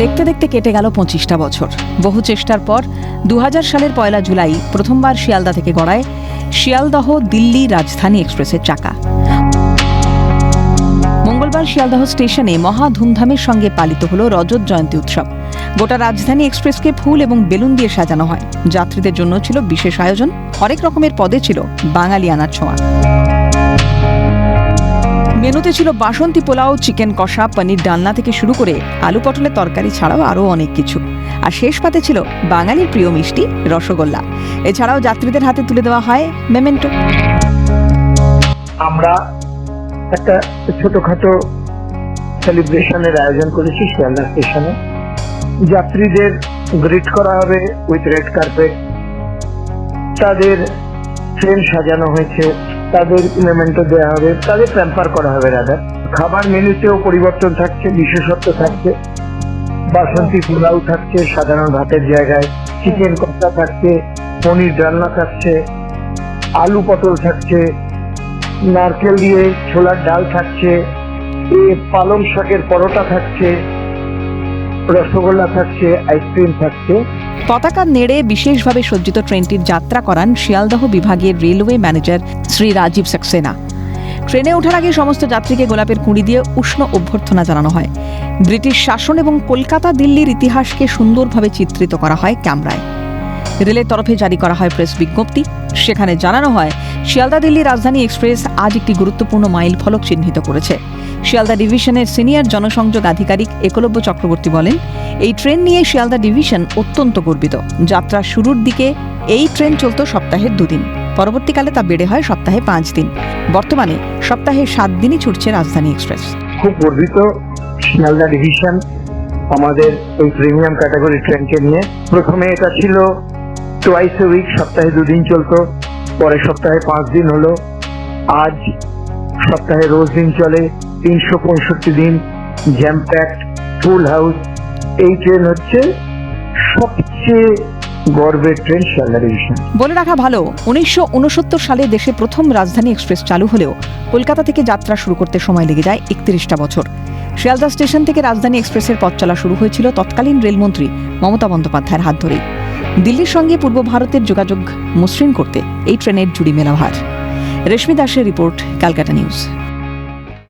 দেখতে দেখতে কেটে গেল 25টা বছর। বহু চেষ্টার পর 2000 সালের 1 জুলাই প্রথমবার শিয়ালদা থেকে গড়ায় শিয়ালদহ দিল্লি রাজধানী এক্সপ্রেসের চাকা। মঙ্গলবার শিয়ালদহ স্টেশনে মহা ধুমধামের সঙ্গে পালিত হল রজত জয়ন্তী উৎসব। গোটা রাজধানী এক্সপ্রেসকে ফুল এবং বেলুন দিয়ে সাজানো হয়। যাত্রীদের জন্য ছিল বিশেষ আয়োজন, হরেক রকমের পদে ছিল বাঙালিয়ানার ছোঁয়া। মেনুতে ছিল বাসন্তী পোলাও, চিকেন কষা, পনির ডালনা থেকে শুরু করে আলু পটলের তরকারি ছাড়াও আরও অনেক কিছু। আর শেষ পাতে ছিল বাঙালির প্রিয় মিষ্টি রসগোল্লা। এছাড়াও যাত্রীদের হাতে তুলে দেওয়া হয় মেমেন্টো। আমরা একটা ছোটখাটো সেলিব্রেশনের আয়োজন করেছি শিয়ালদা স্টেশনে। যাত্রীদের গ্রিট করা হবে উইথ রেড কার্পেট, তাদের ট্রেন সাজানো হয়েছে, তাদের মেমেন্টো দেওয়া হবে, তাদের প্যাম্পার করা হবে। রাদার খাবার মেনুতেও পরিবর্তন থাকছে, বিশেষত্ব থাকছে। বাসন্তী পোলাও থাকছে সাধারণ ভাতের জায়গায়, চিকেন কষা থাকছে, পনির ডালনা থাকছে, আলু পটল থাকছে, নারকেল দিয়ে ছোলার ডাল থাকছে, পালং শাকের পরোটা থাকছে, রসগোল্লা থাকছে, আইসক্রিম থাকছে। পতাকা নেড়ে বিশেষভাবে সজ্জিত ট্রেনটির যাত্রা করান শিয়ালদহ বিভাগের রেলওয়ে ম্যানেজার শ্রী রাজীব সাক্সেনা। ট্রেনে ওঠার আগে সমস্ত যাত্রীকে গোলাপের কুঁড়ি দিয়ে উষ্ণ অভ্যর্থনা জানানো হয়। ব্রিটিশ শাসন এবং কলকাতা দিল্লির ইতিহাসকে সুন্দরভাবে চিত্রিত করা হয় ক্যামেরায়। রেলের তরফে জারি করা হয় প্রেস বিজ্ঞপ্তি। সেখানে জানানো হয় শিয়ালদা দিল্লি রাজধানী এক্সপ্রেস আজ একটি গুরুত্বপূর্ণ মাইল ফলক চিহ্নিত করেছে। শিয়ালদা ডিভিশনের সিনিয়র জনসংযোগ আধিকারিক একলব্য চক্রবর্তী বলেন, এই ট্রেন নিয়ে শিয়ালদা ডিভিশন অত্যন্ত গর্বিত। যাত্রার শুরুর দিকে এই ট্রেন চলত সপ্তাহের 2 দিন, পরবর্তীকালে তা বেড়ে হয় সপ্তাহে 5 দিন। বর্তমানে সপ্তাহে 7 দিনই ছুটছে রাজধানী এক্সপ্রেস। খুব গর্বিত শিয়ালদা ডিভিশন আমাদের এই প্রিমিয়াম ক্যাটাগরি ট্রেনকে নিয়ে। প্রথমে এটা ছিল টুয়াইস এ উইক, সপ্তাহে 2 দিন চলতো, পরে সপ্তাহে 5 দিন হলো, আজ সপ্তাহে রোজ দিন চলে, 365 দিন জ্যাম প্যাকড, ফুল হাউস। এই ট্রেন হচ্ছে সবচেয়ে গর্বের ট্রেন শিয়ালদা ডিভিশন। বলে রাখা ভালো, 1969 সালে দেশে প্রথম রাজধানী এক্সপ্রেস চালু হলেও কলকাতা থেকে যাত্রা শুরু করতে সময় লেগে যায় 31টা বছর। শিয়ালদা স্টেশন থেকে রাজধানী এক্সপ্রেসের পথ চলা শুরু হয়েছিল তৎকালীন রেলমন্ত্রী মমতা বন্দ্যোপাধ্যায়ের হাত ধরেই। দিল্লির সঙ্গে পূর্ব ভারতের যোগাযোগ মসৃণ করতে এই ট্রেনের জুড়ি মেলা ভার। রেশমি দাসের রিপোর্ট, ক্যালকাটা নিউজ।